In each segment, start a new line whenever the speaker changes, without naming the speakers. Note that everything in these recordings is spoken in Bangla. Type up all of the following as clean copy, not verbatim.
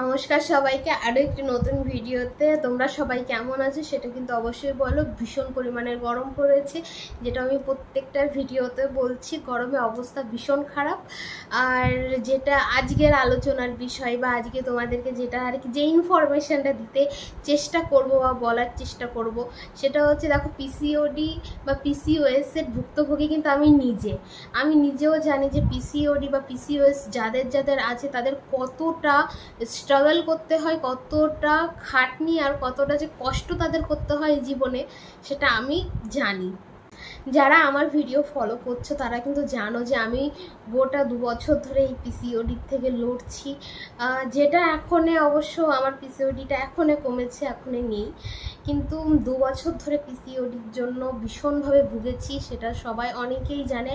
নমস্কার সবাইকে আরো একটি নতুন ভিডিওতে। তোমরা সবাই কেমন আছো সেটা কিন্তু অবশ্যই বলো। ভীষণ পরিমাণের গরম পড়েছে, যেটা আমি প্রত্যেকটার ভিডিওতে বলছি। গরমে অবস্থা ভীষণ খারাপ। আর যেটা আজকের আলোচনার বিষয় বা আজকে তোমাদেরকে যেটা আর কি যে ইনফরমেশনটা দিতে চেষ্টা করব বা বলার চেষ্টা করব সেটা হচ্ছে, দেখো পিসিওডি বা পিসিওএস এর ভুক্তভোগী কিন্তু আমি নিজেও জানি যে পিসিওডি বা পিসিওএস যাদের যাদের আছে তাদের কতটা স্ট্রাগল করতে হয়, কতটা খাটনি আর কতটা যে কষ্ট তাদের করতে হয় জীবনে, সেটা আমি জানি। যারা আমার ভিডিও ফলো করছো তারা কিন্তু জানো যে আমি গোটা 2 বছর ধরে এই পিসিওডির থেকে লড়ছি। যেটা এখনে অবশ্য আমার পিসিওডিটা এখনে কমেছে, এখনে নেই, কিন্তু 2 বছর ধরে পিসিওডির জন্য ভীষণভাবে ভুগেছি, সেটা সবাই অনেকেই জানে।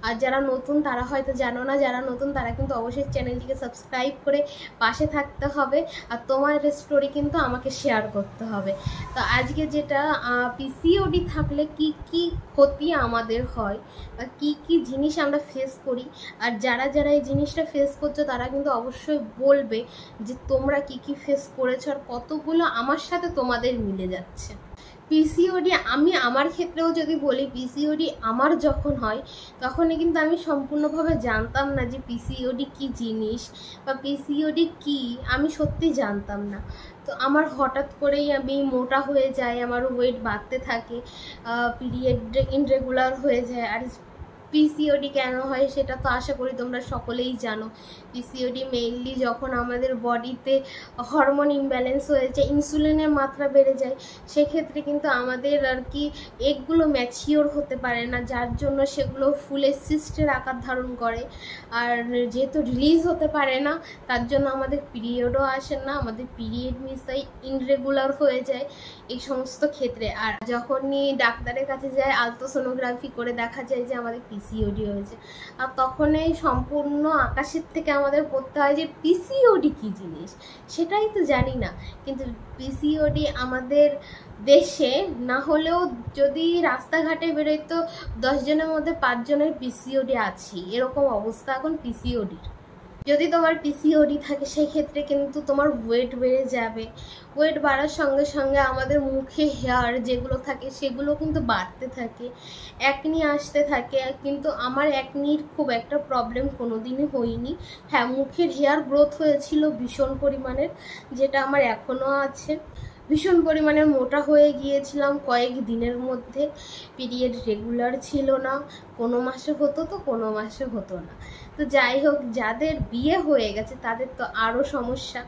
আর যারা নতুন তারা হয়তো জানো না, যারা নতুন তারা কিন্তু অবশ্যই চ্যানেলটিকে সাবস্ক্রাইব করে পাশে থাকতে হবে। আর তোমার স্টোরি কিন্তু আমাকে শেয়ার করতে হবে। তো আজকে যেটা পিসিওডি থাকলে কি কি ক্ষতি আমাদের হয় বা কি কি জিনিস আমরা ফেস করি, আর যারা যারা এই জিনিসটা ফেস করছো তারা কিন্তু অবশ্যই বলবে যে তোমরা কি কি ফেস করেছো আর কতগুলো আমার সাথে তোমাদের মিলে যাচ্ছে। পিসিওডি আমি আমার ক্ষেত্রেও যদি বলি, পিসিওডি আমার যখন হয় তখনই কিন্তু আমি সম্পূর্ণভাবে জানতাম না যে পিসিওডি কি জিনিস বা পিসিওডি কি, আমি সত্যি জানতাম না। তো আমার হঠাৎ করেই আমি মোটা হয়ে যাই, আমার ওয়েট বাড়তে থাকে, পিরিয়ড ইনরেগুলার হয়ে যায়। আর পিসিওডি কেন হয় সেটা তো আশা করি তোমরা সকলেই জানো। পিসিওডি মেইনলি যখন আমাদের বডিতে হরমোন ইমব্যালেন্স হয়ে যায়, ইনসুলিনের মাত্রা বেড়ে যায়, সেক্ষেত্রে কিন্তু আমাদের আর কি এগগুলো ম্যাচিওর হতে পারে না, যার জন্য সেগুলো ফুলে সিস্টের আকার ধারণ করে। আর যেহেতু রিলিজ হতে পারে না, তার জন্য আমাদের পিরিয়ডও আসে না, আমাদের পিরিয়ড মিস হয়, ইনরেগুলার হয়ে যায় এই সমস্ত ক্ষেত্রে। আর যখনই ডাক্তারের কাছে যায়, আলট্রাসোনোগ্রাফি করে দেখা যায় যে আমাদের পিসিওডি হয়েছে, আর তখনই সম্পূর্ণ আকাশের থেকে আমাদের পড়তে হয় যে পিসিওডি কি জিনিস, সেটাই তো জানি না। কিন্তু পিসিওডি আমাদের দেশে না হলেও যদি রাস্তাঘাটে বেরোয় তো 10 জনের মধ্যে 5 জনের পিসিওডি আছে, এরকম অবস্থা এখন পিসিওডির। যদি তোমার পিসিওডি থাকে সেক্ষেত্রে কিন্তু তোমার ওয়েট বেড়ে যাবে। ওয়েট বাড়ার সঙ্গে সঙ্গে আমাদের মুখে হেয়ার যেগুলো থাকে সেগুলো কিন্তু বাড়তে থাকে, একনি আসতে থাকে। কিন্তু আমার একনির খুব একটা প্রবলেম কোনো দিনই হয়নি। হ্যাঁ, মুখের হেয়ার গ্রোথ হয়েছিল ভীষণ পরিমাণের, যেটা আমার এখনও আছে। ভীষণ পরিমাণে মোটা হয়ে গিয়েছিলাম কয়েক দিনের মধ্যে। পিরিয়ড রেগুলার ছিল না, কোনো মাসে হতো তো কোনো মাসে হতো না। তো যাই হোক, যাদের বিয়ে হয়ে গেছে তাদের তো আরও সমস্যা।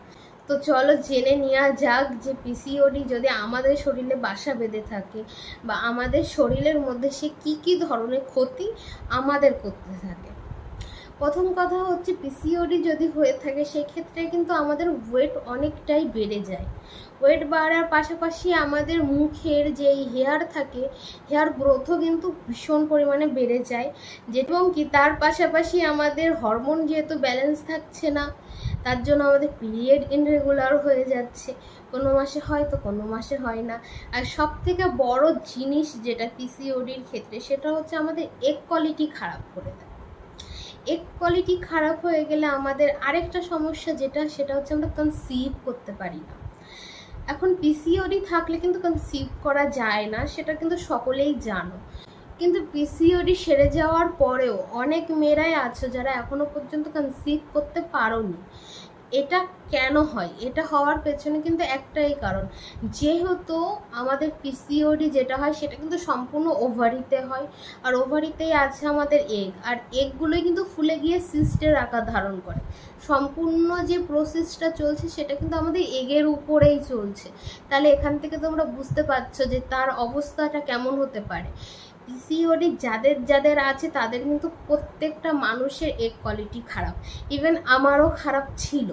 তো চলো জেনে নেওয়া যাক যে পিসিওডি যদি আমাদের শরীরে বাসা বেঁধে থাকে বা আমাদের শরীরের মধ্যে সে কি কি ধরনের ক্ষতি আমাদের করতে থাকে। প্রথম কথা হচ্ছে, পিসিওডি যদি হয়ে থাকে সেক্ষেত্রে কিন্তু আমাদের ওয়েট অনেকটাই বেড়ে যায়। ওয়েট বাড়ার পাশাপাশি আমাদের মুখের যেই হেয়ার থাকে, হেয়ার গ্রোথও কিন্তু ভীষণ পরিমাণে বেড়ে যায়। এবং কি তার পাশাপাশি আমাদের হরমোন যেহেতু ব্যালেন্স থাকছে না, তার জন্য আমাদের পিরিয়ড ইনরেগুলার হয়ে যাচ্ছে, কোনো মাসে হয় তো কোনো মাসে হয় না। আর সব থেকে বড় জিনিস যেটা পিসিওডির ক্ষেত্রে, সেটা হচ্ছে আমাদের এগ কোয়ালিটি খারাপ করে দেয়। এগ কোয়ালিটি খারাপ হয়ে গেলে আমাদের আরেকটা সমস্যা সেটা হচ্ছে আমরা কনসিভ করতে পারি না। এখন পিসিওডি থাকলে কিন্তু কনসিভ করা যায় না, সেটা কিন্তু সকলেই জানো। কিন্তু পিসিওডি সেরে যাওয়ার পরেও অনেক মেয়েরাই আছে যারা এখনো পর্যন্ত কনসিভ করতে পারোনি। এটা কেন হয়? এটা হওয়ার পেছনে কিন্তু একটাই কারণ, যেহেতু আমাদের পিসিওডি যেটা হয় সেটা কিন্তু সম্পূর্ণ ওভারিতে হয়, আর ওভারিতেই আছে আমাদের এগ, আর এগগুলোই কিন্তু ফুলে গিয়ে সিস্টের আকার ধারণ করে। সম্পূর্ণ যে প্রসেসটা চলছে সেটা কিন্তু আমাদের এগের উপরেই চলছে। তাহলে এখান থেকে তোমরা বুঝতে পারছো যে তার অবস্থাটা কেমন হতে পারে। পিসিওডি যাদের যাদের আছে তাদের কিন্তু প্রত্যেকটা মানুষের এগ কোয়ালিটি খারাপ, ইভেন আমারও খারাপ ছিল।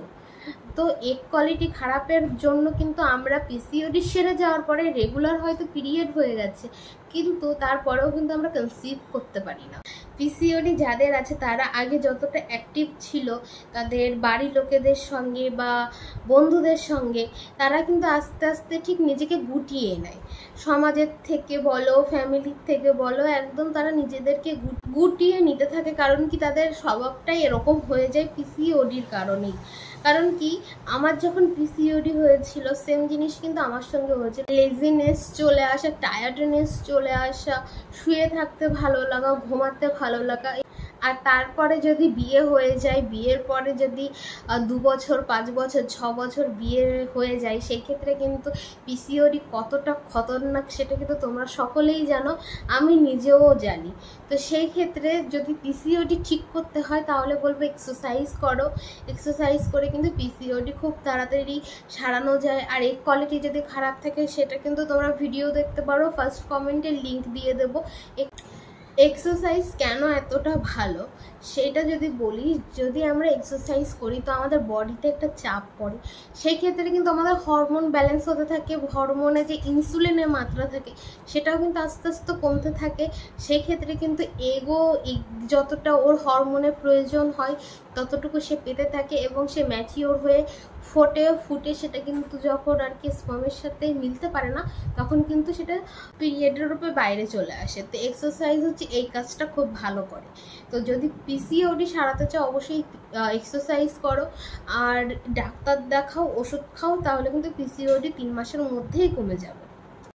তো এগ কোয়ালিটি খারাপের জন্য কিন্তু আমরা পিসিওডি সেরে যাওয়ার পরে রেগুলার হয়তো পিরিয়ড হয়ে গেছে, কিন্তু তারপরেও কিন্তু আমরা কনসিভ করতে পারি না। পিসিওডি যাদের আছে তারা আগে যতটা অ্যাক্টিভ ছিল তাদের বাড়ির লোকেদের সঙ্গে বা বন্ধুদের সঙ্গে, তারা কিন্তু আস্তে আস্তে ঠিক নিজেকে গুটিয়ে নেয়। সমাজের থেকে বলো, ফ্যামিলির থেকে বলো, একদম তারা নিজেদেরকে গুটিয়ে নিতে থাকে। কারণ কি, তাদের স্বভাবটাই এরকম হয়ে যায় পিসিওডির কারণেই। কারণ কি, আমার যখন পিসিওডি হয়েছিল সেম জিনিস কিন্তু আমার সঙ্গে হয়েছে। লেজিনেস চলে আসা, টায়ার্ডনেস চলে আসা, শুয়ে থাকতে ভালো লাগা, ঘুমাতে ভালো লাগা। আর তারপরে যদি বিয়ে হয়ে যায়, বিয়ের পরে যদি 2 বছর 5 বছর 6 বছর বিয়ে হয়ে যায়, সেই ক্ষেত্রে কিন্তু পিসিওডি কতটা খতরনাক সেটা কিন্তু তোমরা সকলেই জানো, আমি নিজেও জানি। তো সেই ক্ষেত্রে যদি পিসিওডি ঠিক করতে হয় তাহলে বলবো এক্সারসাইজ করো। এক্সারসাইজ করে কিন্তু পিসিওডি খুব তাড়াতাড়ি সারানো যায়। আর এই কোয়ালিটি যদি খারাপ থাকে সেটা কিন্তু তোমরা ভিডিও দেখতে পারো, ফার্স্ট কমেন্টে লিঙ্ক দিয়ে দেবো। এক্সারসাইজ কেন এতটা ভালো সেটা যদি বলি, যদি আমরা এক্সারসাইজ করি তো আমাদের বডিতে একটা চাপ পড়ে, সেই ক্ষেত্রে কিন্তু আমাদের হরমোন ব্যালেন্স হতে থাকে, হরমোনে যে ইনসুলিনের মাত্রা থাকে সেটাও কিন্তু আস্তে আস্তে কমতে থাকে। সেই ক্ষেত্রে কিন্তু যতটা ওর হরমোনের প্রয়োজন হয় ততটুকু সে পেতে থাকে এবং সে ম্যাচিওর হয়ে ফুটে সেটা কিন্তু যখন আর কি স্পামের সাথে মিলতে পারে না তখন কিন্তু সেটা পিরিয়ডের রূপে বাইরে চলে আসে। তো এক্সারসাইজ হচ্ছে এই কাজটা খুব ভালো করে। তো যদি পিসিওডি সারাতে চাও অবশ্যই এক্সারসাইজ করো আর ডাক্তার দেখাও, ওষুধ খাও, তাহলে কিন্তু পিসিওডি 3 মাসের মধ্যেই কমে যাবে।